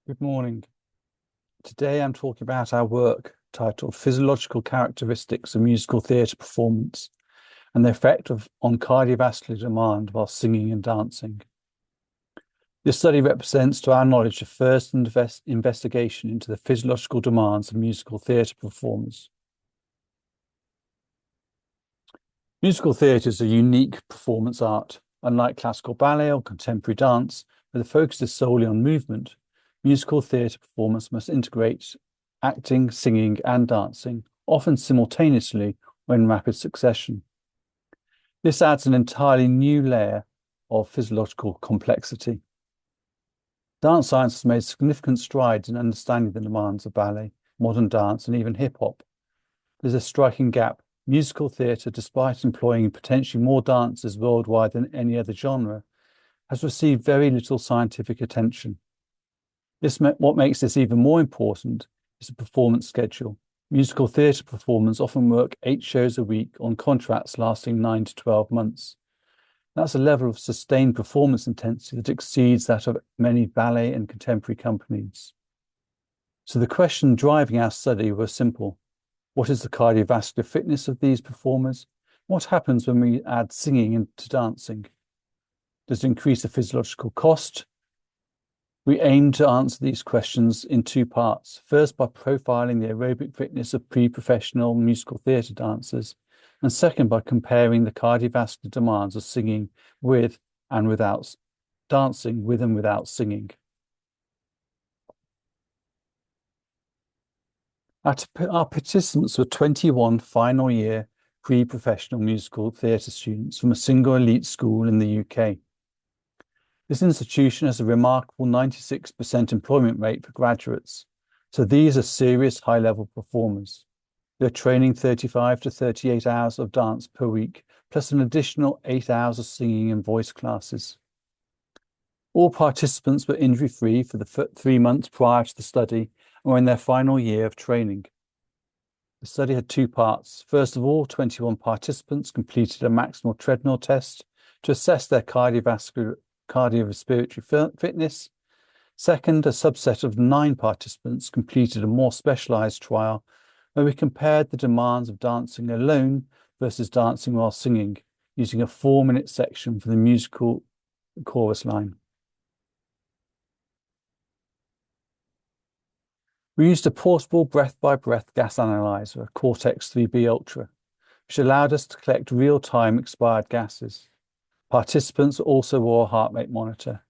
Good morning. Today I'm talking about our work titled Physiological Characteristics of Musical Theatre Performance and the Effect on Cardiovascular Demand while Singing and Dancing. This study represents, to our knowledge, the first investigation into the physiological demands of musical theatre performers. Musical theatre is a unique performance art. Unlike classical ballet or contemporary dance, where the focus is solely on movement, musical theatre performance must integrate acting, singing, and dancing, often simultaneously or in rapid succession. This adds an entirely new layer of physiological complexity. Dance science has made significant strides in understanding the demands of ballet, modern dance, and even hip-hop. There's a striking gap. Musical theatre, despite employing potentially more dancers worldwide than any other genre, has received very little scientific attention. What makes this even more important is the performance schedule. Musical theatre performers often work 8 shows a week on contracts lasting 9 to 12 months. That's a level of sustained performance intensity that exceeds that of many ballet and contemporary companies. So the question driving our study was simple. What is the cardiovascular fitness of these performers? What happens when we add singing into dancing? Does it increase the physiological cost? We aim to answer these questions in 2 parts. First, by profiling the aerobic fitness of pre-professional musical theatre dancers, and second, by comparing the cardiovascular demands of singing with and without dancing, with and without singing. Our participants were 21 final year pre-professional musical theatre students from a single elite school in the UK. This institution has a remarkable 96% employment rate for graduates, so these are serious high-level performers. They're training 35 to 38 hours of dance per week, plus an additional 8 hours of singing and voice classes. All participants were injury-free for the 3 months prior to the study and were in their final year of training. The study had 2 parts. First of all, 21 participants completed a maximal treadmill test to assess their cardiorespiratory fitness. Second, a subset of 9 participants completed a more specialized trial where we compared the demands of dancing alone versus dancing while singing, using a 4-minute section for the musical chorus line. We used a portable breath-by-breath gas analyzer, a Cortex 3B Ultra, which allowed us to collect real-time expired gases. Participants also wore a heart rate monitor.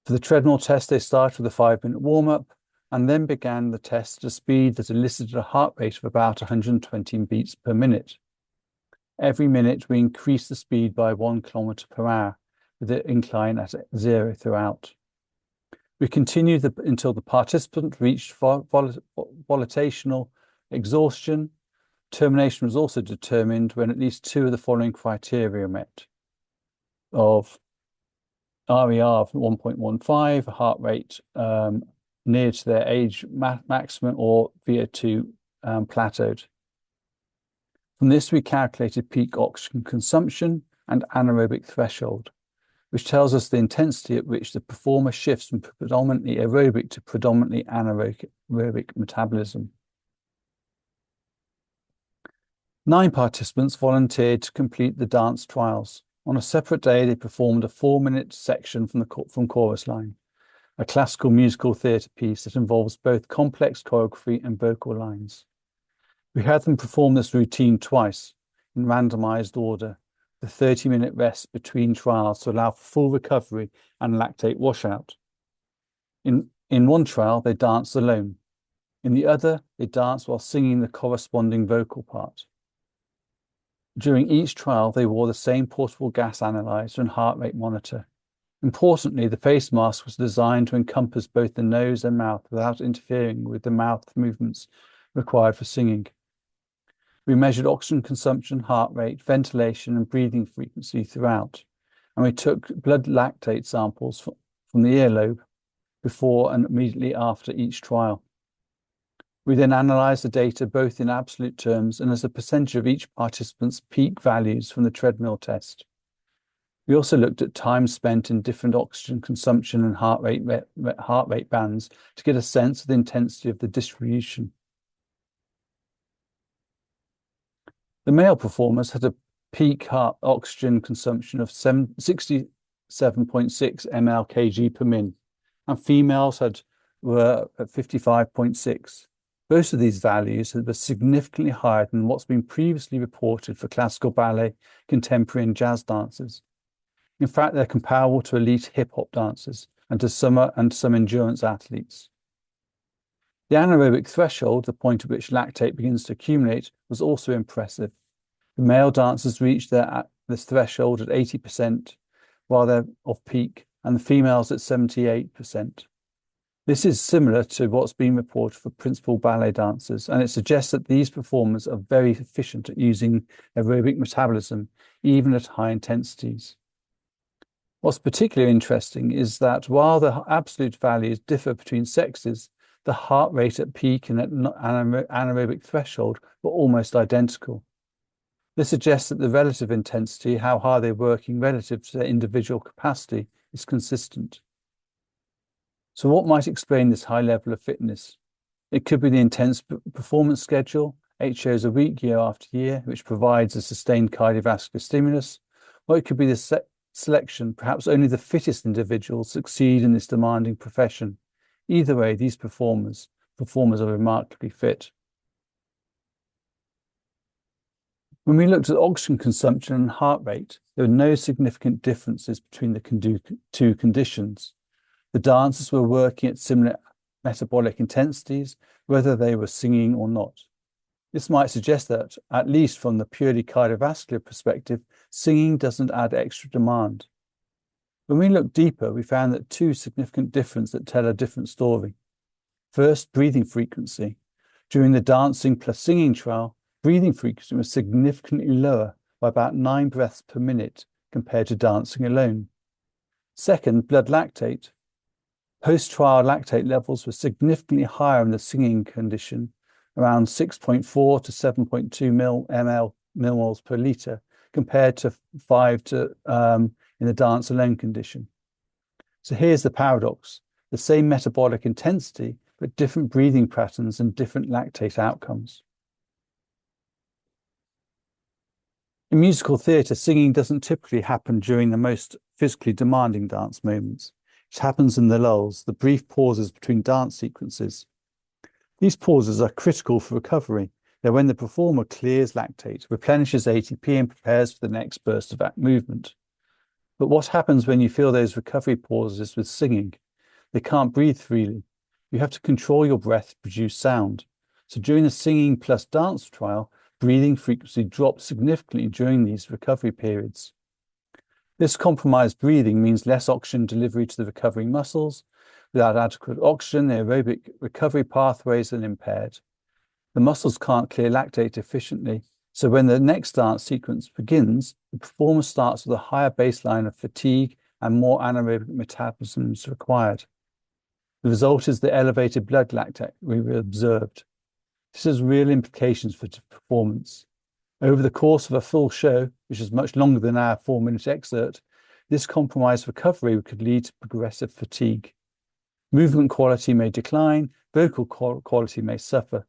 For the treadmill test, they started with a 5-minute warm-up and then began the test at a speed that elicited a heart rate of about 120 beats per minute. Every minute, we increased the speed by 1 kilometer per hour, with the incline at 0 throughout. We continued until the participant reached volitional exhaustion. Termination was also determined when at least 2 of the following criteria met: of RER of 1.15, a heart rate near to their age maximum, or VO2 plateaued. From this, we calculated peak oxygen consumption and anaerobic threshold, which tells us the intensity at which the performer shifts from predominantly aerobic to predominantly anaerobic metabolism. 9 participants volunteered to complete the dance trials. On a separate day, they performed a 4-minute section from Chorus Line, a classical musical theatre piece that involves both complex choreography and vocal lines. We had them perform this routine twice in randomized order, the 30-minute rest between trials to allow for full recovery and lactate washout. In one trial, they danced alone. In the other, they danced while singing the corresponding vocal part. During each trial, they wore the same portable gas analyzer and heart rate monitor. Importantly, the face mask was designed to encompass both the nose and mouth without interfering with the mouth movements required for singing. We measured oxygen consumption, heart rate, ventilation, and breathing frequency throughout, and we took blood lactate samples from the earlobe before and immediately after each trial. We then analysed the data both in absolute terms and as a percentage of each participant's peak values from the treadmill test. We also looked at time spent in different oxygen consumption and heart rate bands to get a sense of the intensity of the distribution. The male performers had a peak heart oxygen consumption of 67.6 ml/kg per min, and females were at 55.6. Both of these values were significantly higher than what's been previously reported for classical ballet, contemporary, and jazz dancers. In fact, they're comparable to elite hip-hop dancers and to some endurance athletes. The anaerobic threshold, the point at which lactate begins to accumulate, was also impressive. The male dancers reached this threshold at 80% while they're off peak, and the females at 78%. This is similar to what's been reported for principal ballet dancers, and it suggests that these performers are very efficient at using aerobic metabolism, even at high intensities. What's particularly interesting is that while the absolute values differ between sexes, the heart rate at peak and at anaerobic threshold were almost identical. This suggests that the relative intensity, how hard they're working relative to their individual capacity, is consistent. So what might explain this high level of fitness? It could be the intense performance schedule, 8 shows a week, year after year, which provides a sustained cardiovascular stimulus, or it could be the selection. Perhaps only the fittest individuals succeed in this demanding profession. Either way, these performers are remarkably fit. When we looked at oxygen consumption and heart rate, there were no significant differences between the two conditions. The dancers were working at similar metabolic intensities, whether they were singing or not. This might suggest that, at least from the purely cardiovascular perspective, singing doesn't add extra demand. When we looked deeper, we found that two significant differences that tell a different story. First, breathing frequency. During the dancing plus singing trial, breathing frequency was significantly lower by about 9 breaths per minute compared to dancing alone. Second, blood lactate. Post-trial lactate levels were significantly higher in the singing condition, around 6.4 to 7.2 millimoles per litre, compared to 5 in the dance alone condition. So here's the paradox: the same metabolic intensity, but different breathing patterns and different lactate outcomes. In musical theatre, singing doesn't typically happen during the most physically demanding dance moments. It happens in the lulls, the brief pauses between dance sequences. These pauses are critical for recovery. They're when the performer clears lactate, replenishes ATP, and prepares for the next burst of movement. But what happens when you feel those recovery pauses with singing? They can't breathe freely. You have to control your breath to produce sound. So during the singing plus dance trial, breathing frequency dropped significantly during these recovery periods. This compromised breathing means less oxygen delivery to the recovering muscles. Without adequate oxygen, the aerobic recovery pathways are impaired. The muscles can't clear lactate efficiently, so when the next dance sequence begins, the performer starts with a higher baseline of fatigue and more anaerobic metabolism is required. The result is the elevated blood lactate we observed. This has real implications for performance. Over the course of a full show, which is much longer than our 4-minute excerpt, this compromised recovery could lead to progressive fatigue. Movement quality may decline, vocal quality may suffer.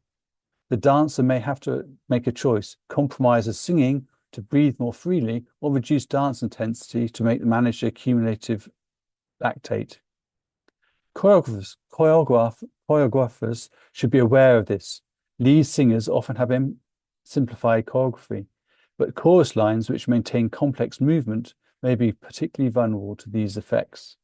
The dancer may have to make a choice: compromise the singing to breathe more freely, or reduce dance intensity to manage the accumulative lactate. Choreographers should be aware of this. Lead singers often have simplified choreography, but chorus lines which maintain complex movement may be particularly vulnerable to these effects.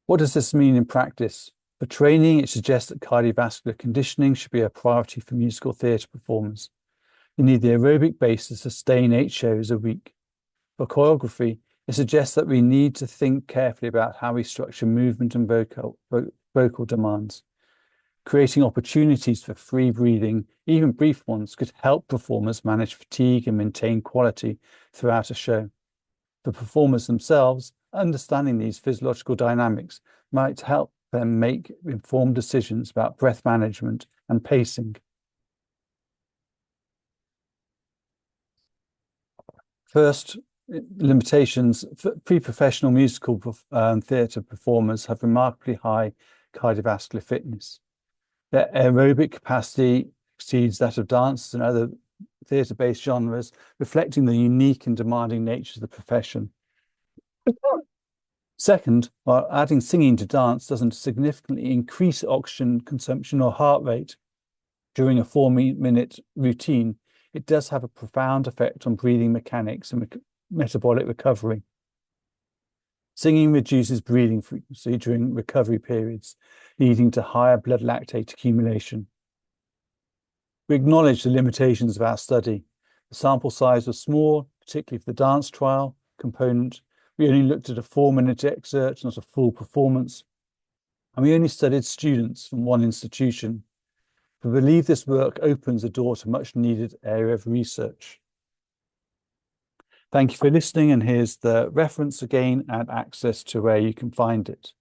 What does this mean in practice? For training, it suggests that cardiovascular conditioning should be a priority for musical theatre performers. You need the aerobic base to sustain 8 shows a week. For choreography, it suggests that we need to think carefully about how we structure movement and vocal demands. Creating opportunities for free breathing, even brief ones, could help performers manage fatigue and maintain quality throughout a show. For performers themselves, understanding these physiological dynamics might help them make informed decisions about breath management and pacing. First, limitations. Pre-professional musical theatre performers have remarkably high cardiovascular fitness. Their aerobic capacity exceeds that of dance and other theatre-based genres, reflecting the unique and demanding nature of the profession. Second, while adding singing to dance doesn't significantly increase oxygen consumption or heart rate during a 4-minute routine, it does have a profound effect on breathing mechanics and metabolic recovery. Singing reduces breathing frequency during recovery periods, leading to higher blood lactate accumulation. We acknowledge the limitations of our study. The sample size was small, particularly for the dance trial component. We only looked at a 4-minute excerpt, not a full performance. And we only studied students from one institution. We believe this work opens the door to much needed area of research. Thank you for listening, and here's the reference again and access to where you can find it.